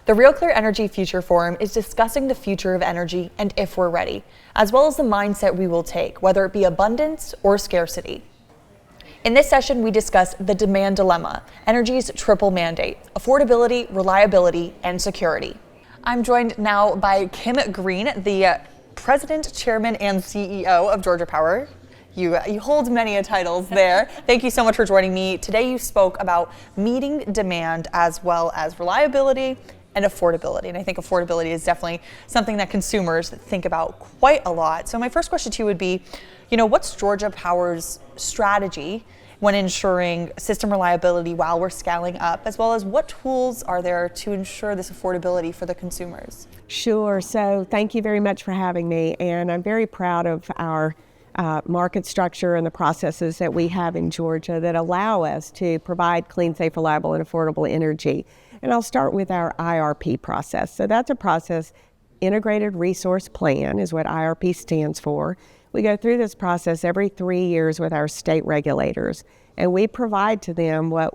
The RealClearEnergy Future Forum is discussing the future of energy and if we're ready, as well as the mindset we will take, whether it be abundance or scarcity. In this session, we discuss the demand dilemma, energy's triple mandate: affordability, reliability, and security. I'm joined now by Kim Greene, the President, Chairman, and CEO of Georgia Power. You hold many titles there. Thank you so much for joining me. Today you spoke about meeting demand as well as reliability and affordability. And I think affordability is definitely something that consumers think about quite a lot. So my first question to you would be, what's Georgia Power's strategy when ensuring system reliability while we're scaling up, as well as what tools are there to ensure this affordability for the consumers? Sure. So thank you very much for having me. And I'm very proud of our market structure and the processes that we have in Georgia that allow us to provide clean, safe, reliable, and affordable energy. And I'll start with our IRP process. So that's a process, Integrated Resource Plan is what IRP stands for. We go through this process every 3 years with our state regulators, and we provide to them what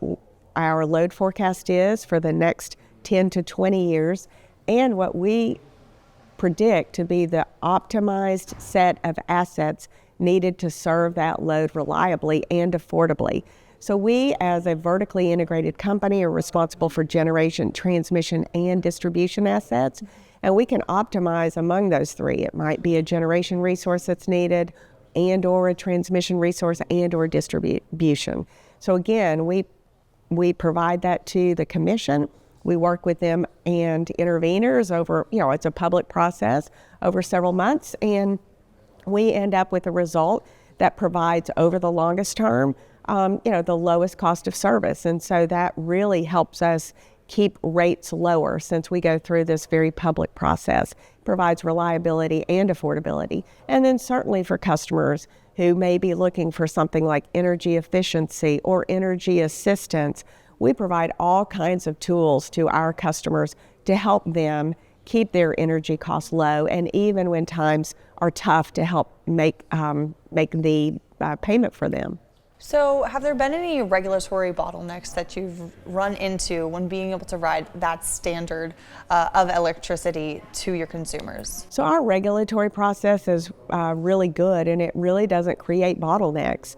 our load forecast is for the next 10 to 20 years and what we predict to be the optimized set of assets needed to serve that load reliably and affordably. So we, as a vertically integrated company, are responsible for generation, transmission, and distribution assets, and we can optimize among those three. It might be a generation resource that's needed, and or a transmission resource, and or distribution. So again, we provide that to the commission. We work with them and interveners over, it's a public process over several months, and we end up with a result that provides over the longest term, the lowest cost of service. And so that really helps us keep rates lower since we go through this very public process, provides reliability and affordability. And then certainly for customers who may be looking for something like energy efficiency or energy assistance, we provide all kinds of tools to our customers to help them keep their energy costs low, and even when times are tough, to help make the payment for them. So have there been any regulatory bottlenecks that you've run into when being able to provide that standard of electricity to your consumers? So our regulatory process is really good, and it really doesn't create bottlenecks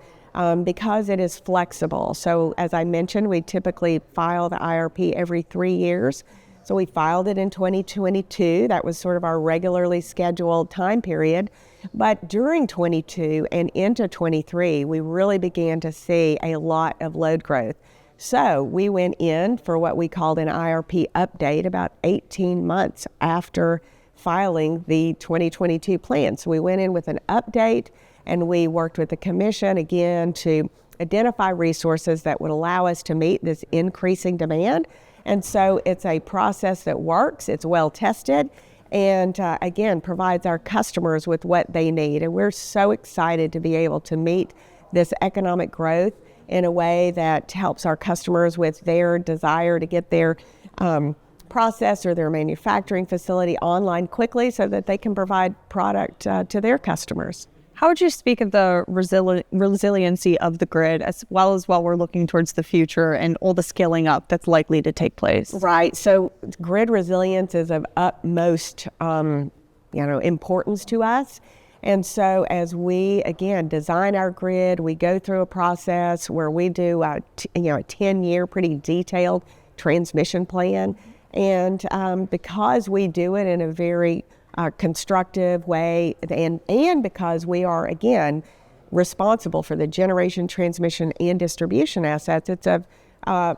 because it is flexible. So as I mentioned, we typically file the IRP every 3 years. So we filed it in 2022. That was sort of our regularly scheduled time period. But during 22 and into 23, we really began to see a lot of load growth. So we went in for what we called an IRP update about 18 months after filing the 2022 plan. So we went in with an update, and we worked with the commission again to identify resources that would allow us to meet this increasing demand. And so it's a process that works, it's well tested, and again, provides our customers with what they need. And we're so excited to be able to meet this economic growth in a way that helps our customers with their desire to get their process or their manufacturing facility online quickly so that they can provide product to their customers. How would you speak of the resiliency of the grid, as well as while we're looking towards the future and all the scaling up that's likely to take place? Right. So grid resilience is of utmost importance to us. And so as we, again, design our grid, we go through a process where we do a 10-year pretty detailed transmission plan. And because we do it in a very constructive way, and because we are, again, responsible for the generation, transmission, and distribution assets,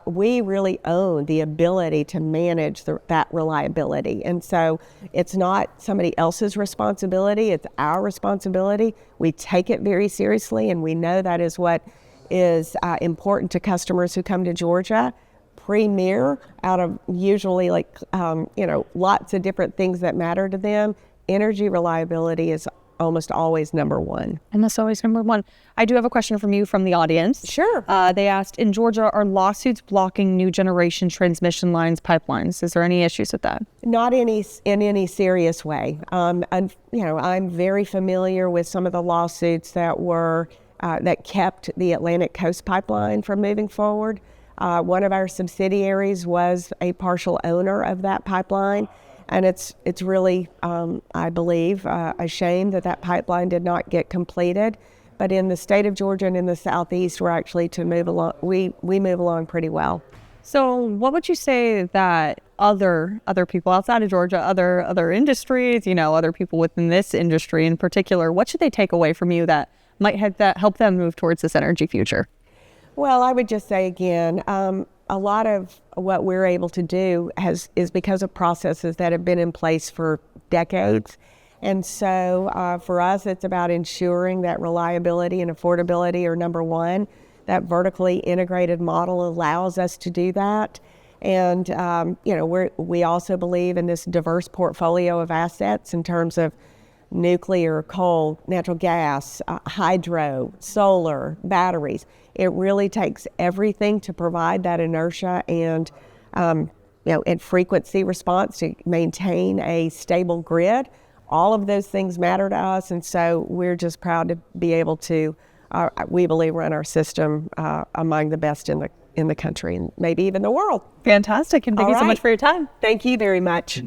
we really own the ability to manage that reliability. And so it's not somebody else's responsibility, it's our responsibility. We take it very seriously, and we know that is what is important to customers who come to Georgia. Premier, out of usually lots of different things that matter to them, energy reliability is almost always number one. And that's always number one. I do have a question from you from the audience. Sure. They asked, in Georgia, are lawsuits blocking new generation transmission lines, pipelines? Is there any issues with that? Not in any serious way. I'm very familiar with some of the lawsuits that kept the Atlantic Coast Pipeline from moving forward. One of our subsidiaries was a partial owner of that pipeline, and it's really, I believe, a shame that that pipeline did not get completed. But in the state of Georgia and in the Southeast, we're actually to move along. We move along pretty well. So what would you say that other people outside of Georgia, other industries, other people within this industry in particular, what should they take away from you that might help them move towards this energy future? Well, I would just say again, a lot of what we're able to do is because of processes that have been in place for decades. And so for us, it's about ensuring that reliability and affordability are number one. That vertically integrated model allows us to do that. And, we also believe in this diverse portfolio of assets in terms of nuclear, coal, natural gas, hydro, solar, batteries. It really takes everything to provide that inertia and frequency response to maintain a stable grid. All of those things matter to us, and so we're just proud to be able to, we believe, run our system among the best in the country and maybe even the world. Fantastic, and thank you so much for your time. Thank you very much.